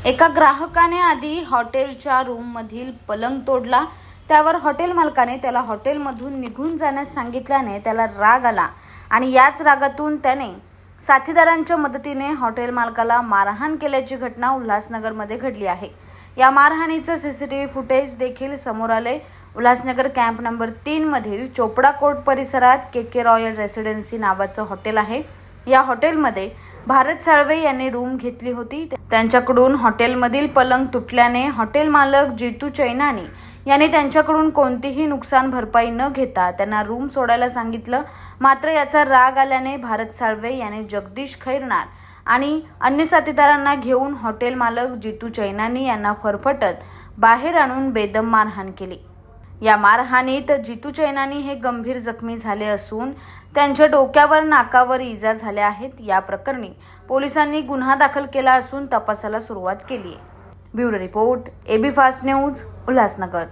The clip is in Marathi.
एका ग्राहकाने आधी हॉटेलच्या रूममधील पलंग तोडला। त्यावर हॉटेल मालकाने त्याला हॉटेलमधून निघून जाण्यास सांगितल्याने त्याला राग आला आणि याच रागातून त्याने साथीदारांच्या मदतीने हॉटेल मालकाला मारहाण केल्याची घटना उल्हासनगरमध्ये घडली आहे। या मारहाणीचं सीसीटीव्ही फुटेज देखील समोर आले। उल्हासनगर कॅम्प नंबर 3 मधील चोपडा कोर्ट परिसरात के रॉयल रेसिडेन्सी नावाचं हॉटेल आहे। या हॉटेलमध्ये भारत साळवे यांनी रूम घेतली होती। त्यांच्याकडून हॉटेलमधील पलंग तुटल्याने हॉटेल मालक जितू चैनानी यांनी त्यांच्याकडून कोणतीही नुकसान भरपाई न घेता त्यांना रूम सोडायला सांगितलं। मात्र याचा राग आल्याने भारत साळवे यांनी जगदीश खैरनार आणि अन्य साथीदारांना घेऊन हॉटेल मालक जितू चैनानी यांना फरफटत बाहेर आणून बेदम मारहाण केली। या मारहाणीत जितू चैनानी हे गंभीर जखमी झाले असून त्यांच्या डोक्यावर नाकावर इजा झाल्या आहेत। या प्रकरणी पोलिसांनी गुन्हा दाखल केला असून तपासाला सुरुवात केली आहे। Bureau report, AB fast news, Ulhasnagar.